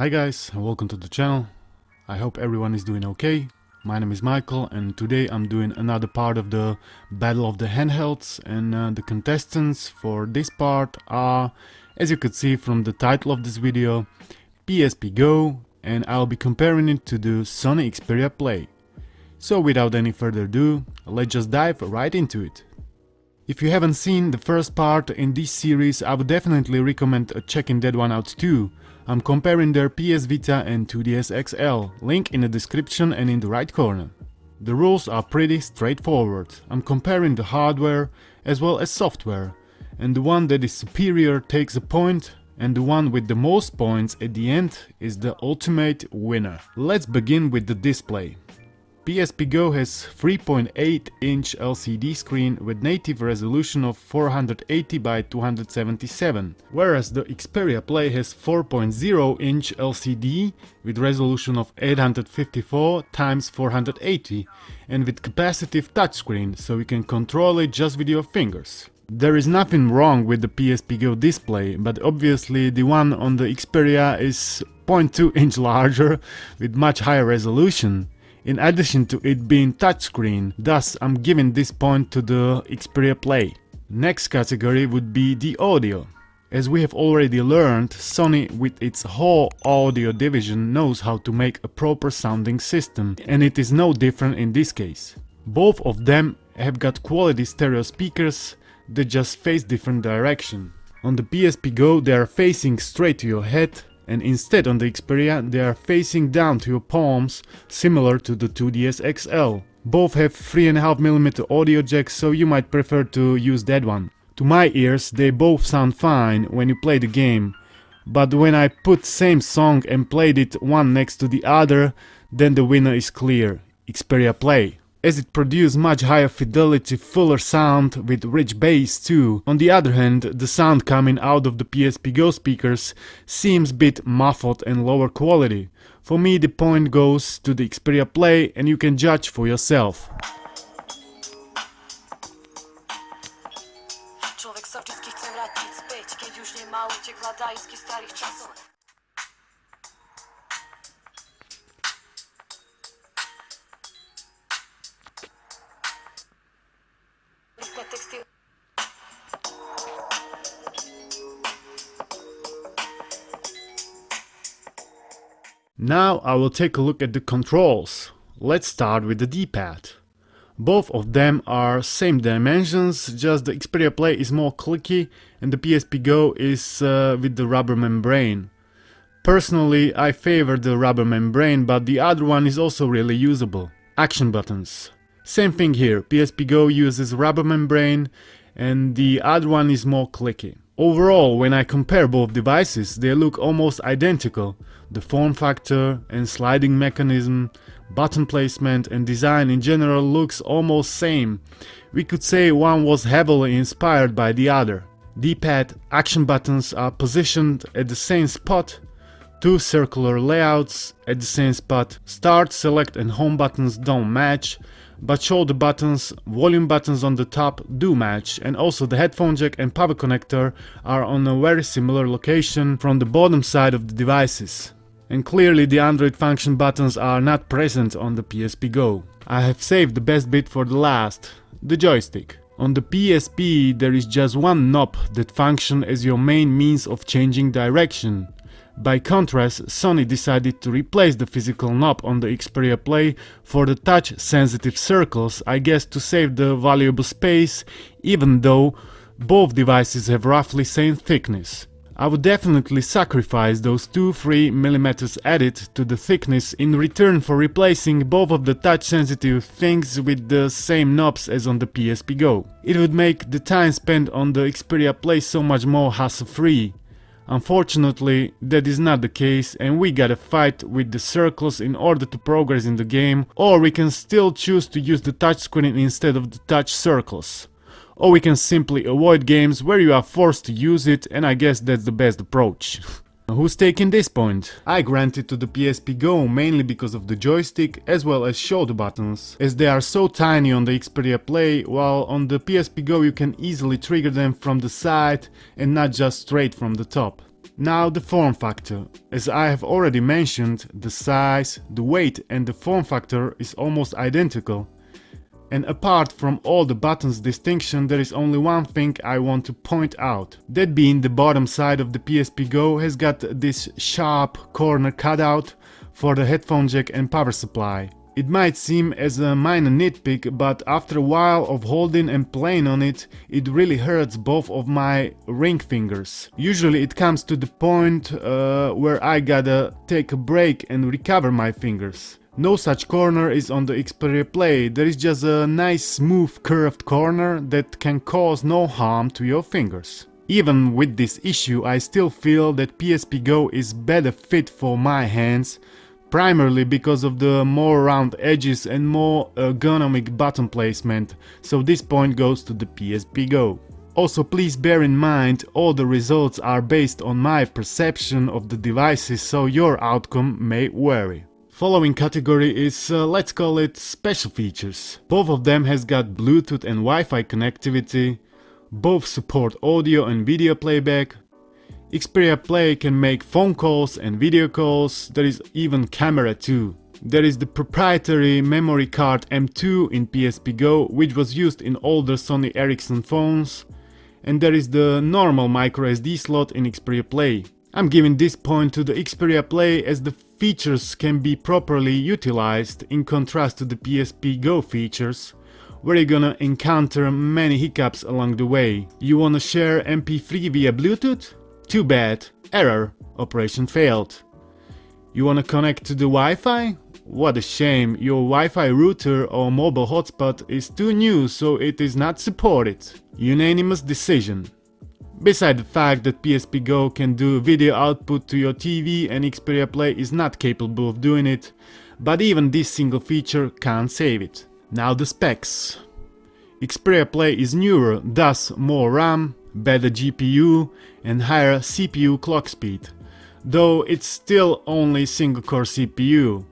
Hi guys, and welcome to the channel. I hope everyone is doing okay. My name is Michael and today I'm doing another part of the Battle of the Handhelds, and the contestants for this part are, as you could see from the title of this video, PSP Go, and I'll be comparing it to the Sony Xperia Play. So without any further ado, let's just dive right into it. If you haven't seen the first part in this series, I would definitely recommend checking that one out too. I'm comparing their PS Vita and 2DS XL, link in the description and in the right corner. The rules are pretty straightforward. I'm comparing the hardware as well as software, and the one that is superior takes a point, and the one with the most points at the end is the ultimate winner. Let's begin with the display. PSP Go has 3.8-inch LCD screen with native resolution of 480 by 277, whereas the Xperia Play has 4.0-inch LCD with resolution of 854 x 480 and with capacitive touchscreen, so you can control it just with your fingers. There is nothing wrong with the PSP Go display, but obviously the one on the Xperia is 0.2-inch larger with much higher resolution. In addition to it being touchscreen, thus I'm giving this point to the Xperia Play. Next category would be the audio. As we have already learned, Sony with its whole audio division knows how to make a proper sounding system, and it is no different in this case. Both of them have got quality stereo speakers that just face different direction. On the PSP Go they are facing straight to your head, and instead on the Xperia they are facing down to your palms, similar to the 2DS XL. Both have 3.5mm audio jacks, so you might prefer to use that one. To my ears they both sound fine when you play the game, but when I put same song and played it one next to the other, then the winner is clear: Xperia Play, as it produces much higher fidelity, fuller sound with rich bass too. On the other hand, the sound coming out of the PSP Go speakers seems a bit muffled and lower quality. For me the point goes to the Xperia Play, and you can judge for yourself. Now I will take a look at the controls. Let's start with the D-pad. Both of them are same dimensions, just the Xperia Play is more clicky and the PSP Go is with the rubber membrane. Personally I favor the rubber membrane, but the other one is also really usable. Action buttons. Same thing here, PSP Go uses rubber membrane and the other one is more clicky. Overall, when I compare both devices, they look almost identical. The form factor and sliding mechanism, button placement and design in general looks almost same. We could say one was heavily inspired by the other. D-pad action buttons are positioned at the same spot. Two circular layouts at the same spot. Start, select and home buttons don't match, but shoulder buttons, volume buttons on the top do match, and also the headphone jack and power connector are on a very similar location from the bottom side of the devices. And clearly the Android function buttons are not present on the PSP Go. I have saved the best bit for the last, the joystick. On the PSP there is just one knob that functions as your main means of changing direction. By contrast, Sony decided to replace the physical knob on the Xperia Play for the touch-sensitive circles, I guess to save the valuable space, even though both devices have roughly same thickness. I would definitely sacrifice those 2-3mm added to the thickness in return for replacing both of the touch-sensitive things with the same knobs as on the PSP Go. It would make the time spent on the Xperia Play so much more hassle-free. Unfortunately, that is not the case, and we gotta fight with the circles in order to progress in the game, or we can still choose to use the touchscreen instead of the touch circles. Or we can simply avoid games where you are forced to use it, and I guess that's the best approach. Who's taking this point? I grant it to the PSP Go mainly because of the joystick as well as shoulder buttons, as they are so tiny on the Xperia Play, while on the PSP Go you can easily trigger them from the side and not just straight from the top. Now the form factor. As I have already mentioned, the size, the weight and the form factor is almost identical. And apart from all the buttons distinction, there is only one thing I want to point out. That being the bottom side of the PSP Go has got this sharp corner cutout for the headphone jack and power supply. It might seem as a minor nitpick, but after a while of holding and playing on it, it really hurts both of my ring fingers. Usually it comes to the point where I gotta take a break and recover my fingers. No such corner is on the Xperia Play. There is just a nice smooth curved corner that can cause no harm to your fingers. Even with this issue, I still feel that PSP Go is better fit for my hands, primarily because of the more round edges and more ergonomic button placement, so this point goes to the PSP Go. Also, please bear in mind, all the results are based on my perception of the devices, so your outcome may vary. Following category is, let's call it special features. Both of them has got Bluetooth and Wi-Fi connectivity, both support audio and video playback. Xperia Play can make phone calls and video calls, there is even camera too. There is the proprietary memory card M2 in PSP Go, which was used in older Sony Ericsson phones, and there is the normal microSD slot in Xperia Play. I'm giving this point to the Xperia Play as the features can be properly utilized in contrast to the PSP Go features, where you're gonna encounter many hiccups along the way. You wanna share MP3 via Bluetooth? Too bad, error, operation failed. You wanna connect to the Wi-Fi? What a shame, your Wi-Fi router or mobile hotspot is too new, so it is not supported. Unanimous decision. Beside the fact that PSP Go can do video output to your TV and Xperia Play is not capable of doing it, but even this single feature can't save it. Now the specs. Xperia Play is newer, thus more RAM, better GPU and higher CPU clock speed, though it's still only single-core CPU.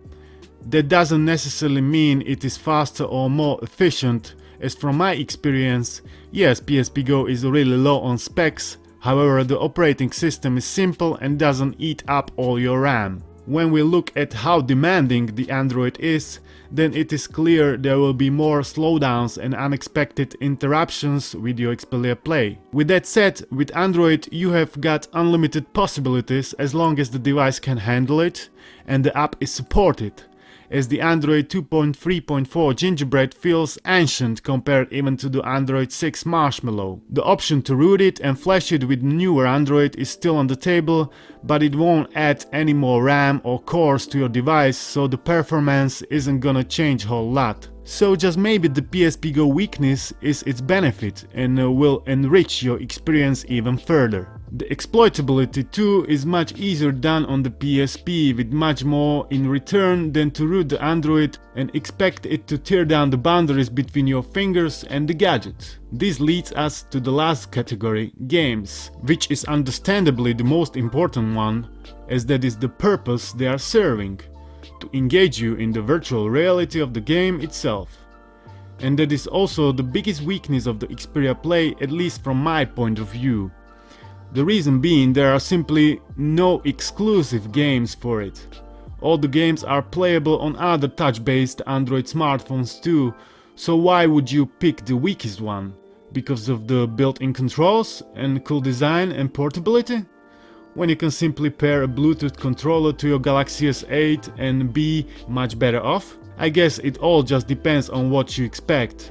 That doesn't necessarily mean it is faster or more efficient, as from my experience, yes, PSP Go is really low on specs, however the operating system is simple and doesn't eat up all your RAM. When we look at how demanding the Android is, then it is clear there will be more slowdowns and unexpected interruptions with your Xperia Play. With that said, with Android you have got unlimited possibilities as long as the device can handle it and the app is supported, as the Android 2.3.4 Gingerbread feels ancient compared even to the Android 6 Marshmallow. The option to root it and flash it with newer Android is still on the table, but it won't add any more RAM or cores to your device, so the performance isn't gonna change a whole lot. So just maybe the PSP Go weakness is its benefit and will enrich your experience even further. The exploitability too is much easier done on the PSP, with much more in return than to root the Android and expect it to tear down the boundaries between your fingers and the gadget. This leads us to the last category, games, which is understandably the most important one, as that is the purpose they are serving, to engage you in the virtual reality of the game itself. And that is also the biggest weakness of the Xperia Play, at least from my point of view. The reason being, there are simply no exclusive games for it. All the games are playable on other touch-based Android smartphones too, so why would you pick the weakest one? Because of the built-in controls and cool design and portability? When you can simply pair a Bluetooth controller to your Galaxy S8 and be much better off? I guess it all just depends on what you expect.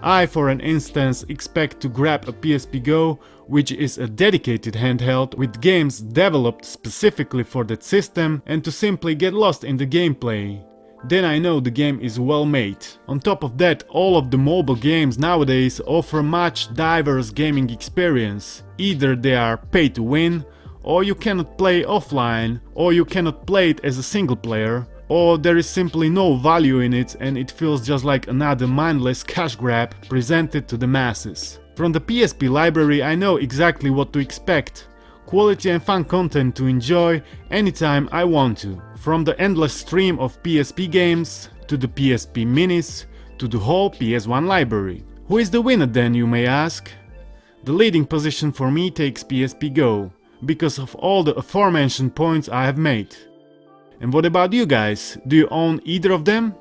I, for an instance, expect to grab a PSP Go, which is a dedicated handheld with games developed specifically for that system, and to simply get lost in the gameplay. Then I know the game is well made. On top of that, all of the mobile games nowadays offer much diverse gaming experience. Either they are pay to win, or you cannot play offline, or you cannot play it as a single player, or there is simply no value in it and it feels just like another mindless cash grab presented to the masses. From the PSP library I know exactly what to expect. Quality and fun content to enjoy anytime I want to. From the endless stream of PSP games, to the PSP minis, to the whole PS1 library. Who is the winner then, you may ask? The leading position for me takes PSP Go. because of all the aforementioned points I have made. And what about you guys? Do you own either of them?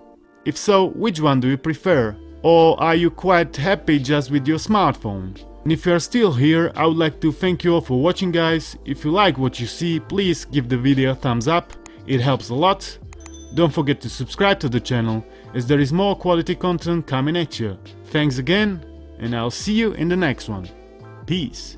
If so, which one do you prefer? Or are you quite happy just with your smartphone? And if you are still here, I would like to thank you all for watching, guys. If you like what you see, please give the video a thumbs up, it helps a lot. Don't forget to subscribe to the channel, as there is more quality content coming at you. Thanks again, and I'll see you in the next one. Peace.